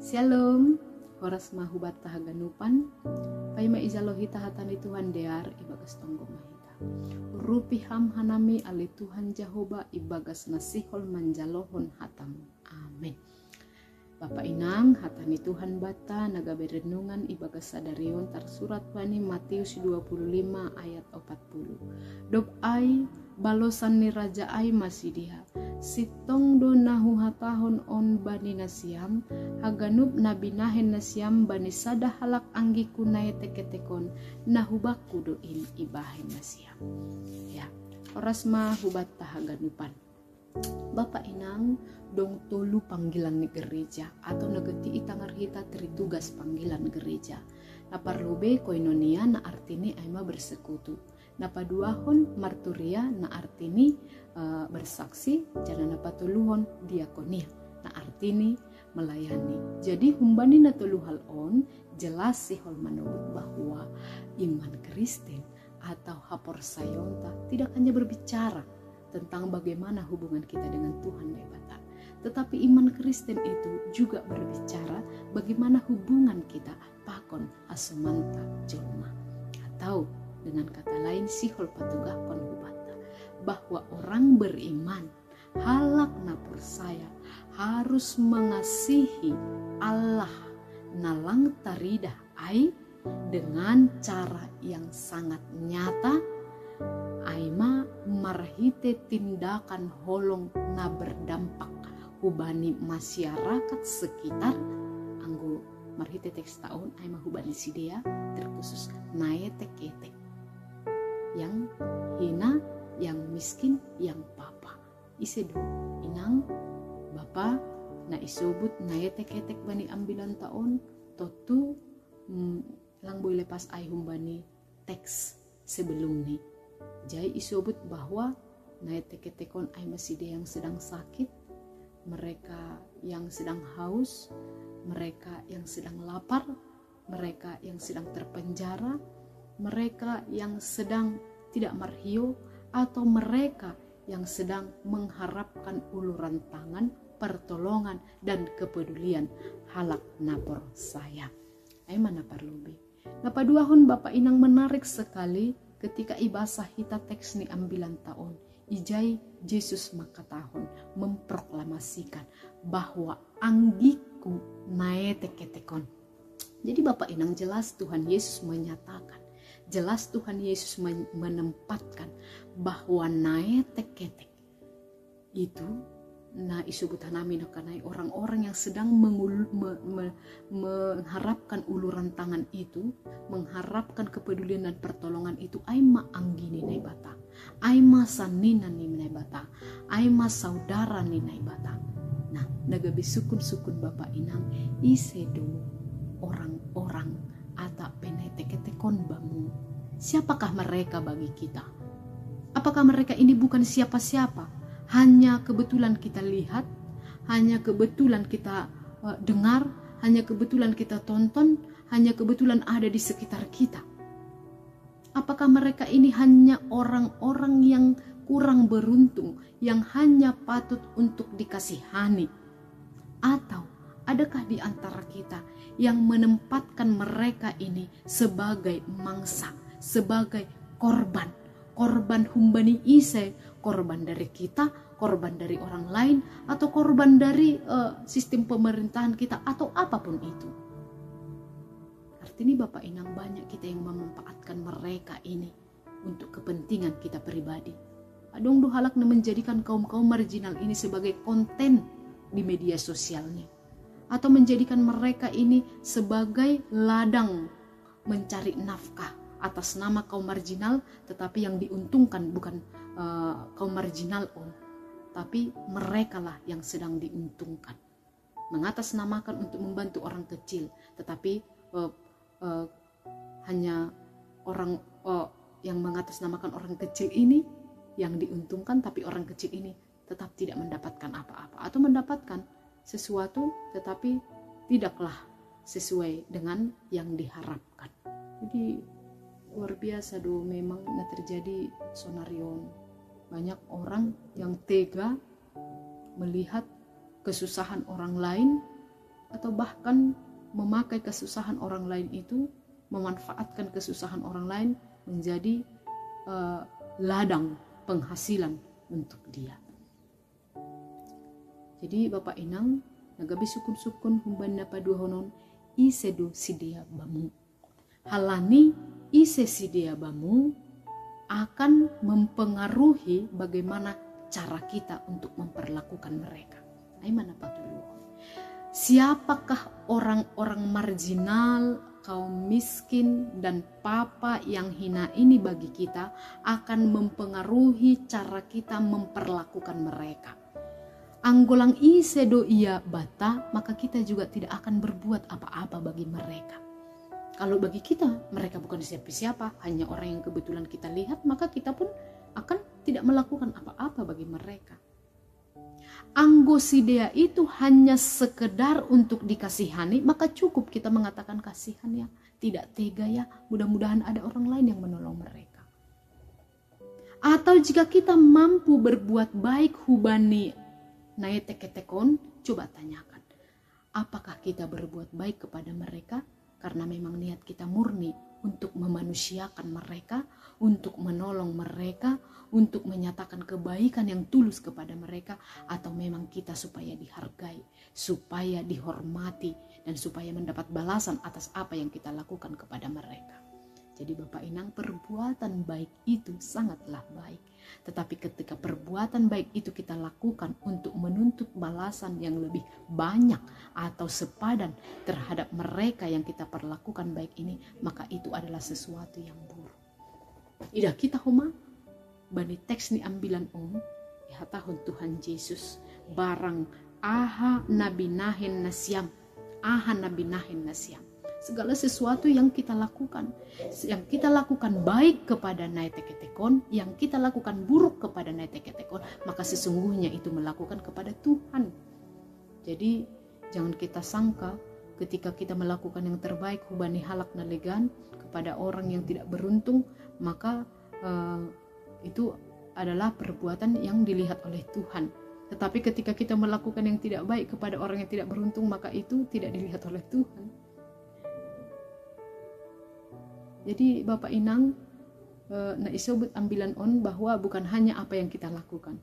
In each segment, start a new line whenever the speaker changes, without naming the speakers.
Shalom, horas mahubat tahaganupan, paima izalohi tahatani Tuhan dear ibagas tonggo mahita. Rupi ham hanami ali Tuhan Jehovah ibagas nasihol manjalohon hatam. Amin. Bapak Inang, hatani Tuhan bata naga berenungan ibagas sadarion tar surat wani Matius 25 ayat 40. Dob ai balosan ni raja ai masih dia. Sitong do nahu hatahon on bani nasiam haganub nabinahen nasiam bani sada halak anggi kunai teketekon nahu baku doin ibahen nasiam. Ya, oras mah hubat tahaganupan. Bapak Inang dong tolu panggilan ni gereja atau negeti itangar hita teritugas panggilan gereja. Na parlobe koinonia na artini aima bersekutu. Na paduahon marturia na artini bersaksi jana na patuluhon diakonia na artini melayani. Jadi humbani na telu hal on jelas sihol manubut bahwa iman Kristen atau hapor sayonta tidak hanya berbicara tentang bagaimana hubungan kita dengan Tuhan Bebata. Tetapi iman Kristen itu juga berbicara bagaimana hubungan kita pakon asumanta jolma. Atau dengan kata lain sihol patugahkon hubata. Bahwa orang beriman halak na percaya harus mengasihi Allah nalang taridah ai dengan cara yang sangat nyata. Aima marhite tindakan holong na berdampak hubani masyarakat sekitar anggo marhite teks tahun aima hubani sidea terkhusus naetek etek yang hina, yang miskin, yang papa isedo inang bapa na isobut naetek etek bani ambilan tahun totu lang boy lepas ai humbani teks sebelum ni. Jai isobut bahwa naetek-tekon ay maside yang sedang sakit, mereka yang sedang haus, mereka yang sedang lapar, mereka yang sedang terpenjara, mereka yang sedang tidak marhio, atau mereka yang sedang mengharapkan uluran tangan, pertolongan dan kepedulian halak napor saya. Ay mana parlubi. Napaduahon Bapak Inang menarik sekali ketika ibasah hita teks ni ambilan tahun, ijai Yesus makatahon memproklamasikan bahwa anggiku naetek-tekon. Jadi Bapak Inang jelas Tuhan Yesus menyatakan, jelas Tuhan Yesus menempatkan bahwa naetek-ketek itu na isubutan namin kanai orang-orang yang sedang mengharapkan uluran tangan itu, mengharapkan kepedulian dan pertolongan itu aima anggini nai bata, aima sanina ni nai bata, aima saudara ni nai bata. Nah, nagabi sukun Bapak Inang isedo orang-orang atau penetek-tekon bamu. Siapakah mereka bagi kita? Apakah mereka ini bukan siapa-siapa? Hanya kebetulan kita lihat, hanya kebetulan kita dengar, hanya kebetulan kita tonton, hanya kebetulan ada di sekitar kita. Apakah mereka ini hanya orang-orang yang kurang beruntung, yang hanya patut untuk dikasihani? Atau adakah di antara kita yang menempatkan mereka ini sebagai mangsa, sebagai korban humbani ise, korban dari kita, korban dari orang lain, atau korban dari sistem pemerintahan kita, atau apapun itu. Artinya Bapak Inang banyak kita yang memanfaatkan mereka ini untuk kepentingan kita pribadi. Adong duhalak menjadikan kaum-kaum marginal ini sebagai konten di media sosialnya, atau menjadikan mereka ini sebagai ladang mencari nafkah atas nama kaum marginal, tetapi yang diuntungkan bukan kaum marginal tapi mereka lah yang sedang diuntungkan. Mengatasnamakan untuk membantu orang kecil, tetapi hanya orang yang mengatasnamakan orang kecil ini yang diuntungkan, tapi orang kecil ini tetap tidak mendapatkan apa-apa, atau mendapatkan sesuatu tetapi tidaklah sesuai dengan yang diharapkan. Jadi luar biasa do memang terjadi sonarion. Banyak orang yang tega melihat kesusahan orang lain, atau bahkan memakai kesusahan orang lain itu, memanfaatkan kesusahan orang lain menjadi ladang penghasilan untuk dia. Jadi Bapak Inang, nagabi sukun-sukun humban padua honon isedo sidia bamu. Halani ise sidia bamu akan mempengaruhi bagaimana cara kita untuk memperlakukan mereka. Aimana Pak dulu. Siapakah orang-orang marginal, kaum miskin, dan papa yang hina ini bagi kita akan mempengaruhi cara kita memperlakukan mereka. Anggolang isedo ia bata, maka kita juga tidak akan berbuat apa-apa bagi mereka. Kalau bagi kita, mereka bukan siapa-siapa, hanya orang yang kebetulan kita lihat, maka kita pun akan tidak melakukan apa-apa bagi mereka. Anggosidea itu hanya sekedar untuk dikasihani, maka cukup kita mengatakan kasihan ya, tidak tega ya, mudah-mudahan ada orang lain yang menolong mereka. Atau jika kita mampu berbuat baik hubani naeteketekon, coba tanyakan, apakah kita berbuat baik kepada mereka karena memang niat kita murni untuk memanusiakan mereka, untuk menolong mereka, untuk menyatakan kebaikan yang tulus kepada mereka, atau memang kita supaya dihargai, supaya dihormati, dan supaya mendapat balasan atas apa yang kita lakukan kepada mereka. Jadi Bapak Inang, perbuatan baik itu sangatlah baik. Tetapi ketika perbuatan baik itu kita lakukan untuk menuntut balasan yang lebih banyak atau sepadan terhadap mereka yang kita perlakukan baik ini, maka itu adalah sesuatu yang buruk. Ida kita homa bani teks ni ambilan ya tahun Tuhan Yesus barang aha nabi nahin nasyam, aha nabi nahin nasyam. Segala sesuatu yang kita lakukan baik kepada naeteketekon, yang kita lakukan buruk kepada naeteketekon, maka sesungguhnya itu melakukan kepada Tuhan. Jadi jangan kita sangka ketika kita melakukan yang terbaik hubani halak nalegan kepada orang yang tidak beruntung, maka itu adalah perbuatan yang dilihat oleh Tuhan. Tetapi ketika kita melakukan yang tidak baik kepada orang yang tidak beruntung, maka itu tidak dilihat oleh Tuhan. Jadi Bapak Inang, isobut ambilan bahwa bukan hanya apa yang kita lakukan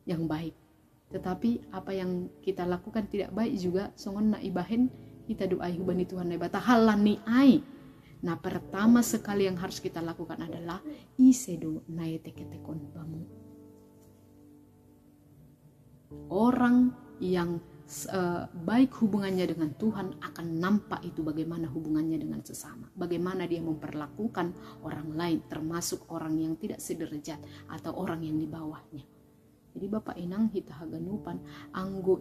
yang baik, tetapi apa yang kita lakukan tidak baik juga songon na ibahen kita doai hubani Tuhan na bata halani ai. Nah, pertama sekali yang harus kita lakukan adalah isedo naeteketekon bamu. Orang yang baik hubungannya dengan Tuhan akan nampak itu bagaimana hubungannya dengan sesama, bagaimana dia memperlakukan orang lain, termasuk orang yang tidak sederajat atau orang yang di bawahnya. Jadi Bapak Inang hita haganupan anggo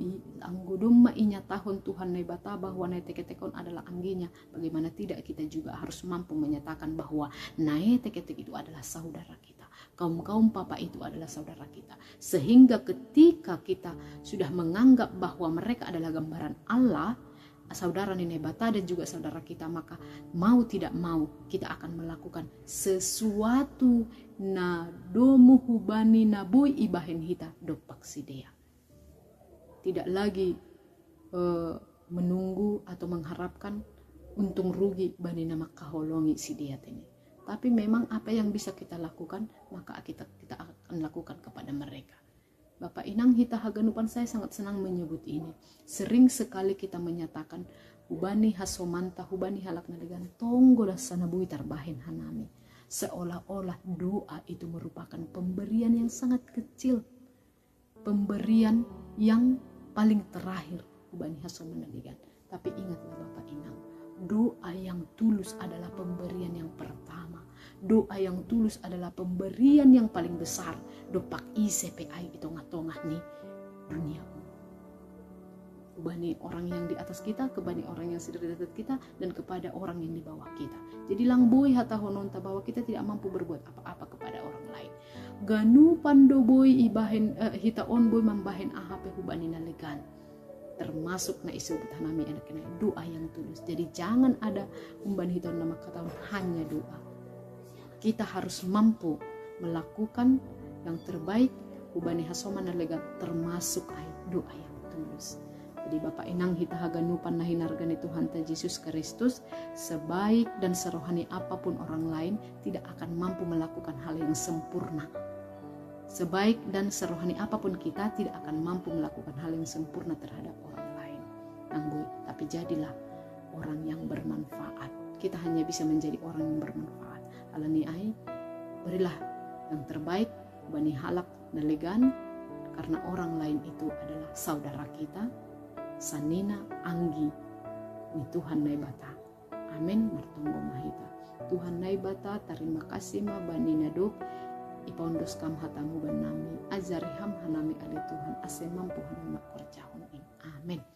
domma inya tahun Tuhan nebata bahwa naeteketekon adalah angginya. Bagaimana tidak kita juga harus mampu menyatakan bahwa naeteketek itu adalah saudara kita. Kaum papa itu adalah saudara kita. Sehingga ketika kita sudah menganggap bahwa mereka adalah gambaran Allah, saudara Nene Bata dan juga saudara kita, maka mau tidak mau kita akan melakukan sesuatu na domu hubani nabui ibahen hita dopak sidea. Tidak lagi menunggu atau mengharapkan untung rugi bani nama kaholongi sidea ini. Tapi memang apa yang bisa kita lakukan, maka kita akan lakukan kepada mereka. Bapak Inang hita haganupan, saya sangat senang menyebut ini. Sering sekali kita menyatakan hubani hasomanta hubani halak nadegan tonggolah sanabui tarbahin hanami. Seolah-olah doa itu merupakan pemberian yang sangat kecil, pemberian yang paling terakhir hubani hasoman nadegan. Tapi ingatlah Bapak Inang, doa yang tulus adalah pemberian yang pertama. Doa yang tulus adalah pemberian yang paling besar. Dopak ICPI itu ngatongah nih dunia. Kebani orang yang di atas kita, kebani orang yang sederajat kita, dan kepada orang yang di bawah kita. Jadi langboi hata hononta bahwa kita tidak mampu berbuat apa-apa kepada orang lain. Ganu pandoboy ibahen hita onboy mambahen ahape hubani nalegan. Termasuk na isubut hanami anak kena doa yang tulus. Jadi jangan ada umban hiton nama kata hanya doa. Kita harus mampu melakukan yang terbaik hubani hasoman nalegan, termasuk doa yang tulus. Jadi Bapak inang hita haganupan na hinargani Tuhan ta Yesus Kristus, sebaik dan serohani apapun orang lain tidak akan mampu melakukan hal yang sempurna. Sebaik dan serohani apapun kita tidak akan mampu melakukan hal yang sempurna terhadap orang lain. Nanggui, tapi jadilah orang yang bermanfaat. Kita hanya bisa menjadi orang yang bermanfaat. Alani ai, berilah yang terbaik bani halak nelegan, karena orang lain itu adalah saudara kita. Sanina anggi ni Tuhan naibata. Amin martonggo mahita. Tuhan naibata, terima kasih ma bani nadok ipondos kam hatamu banami azari ham hanami ali Tuhan ase mampu hanama korjahon in. Amin.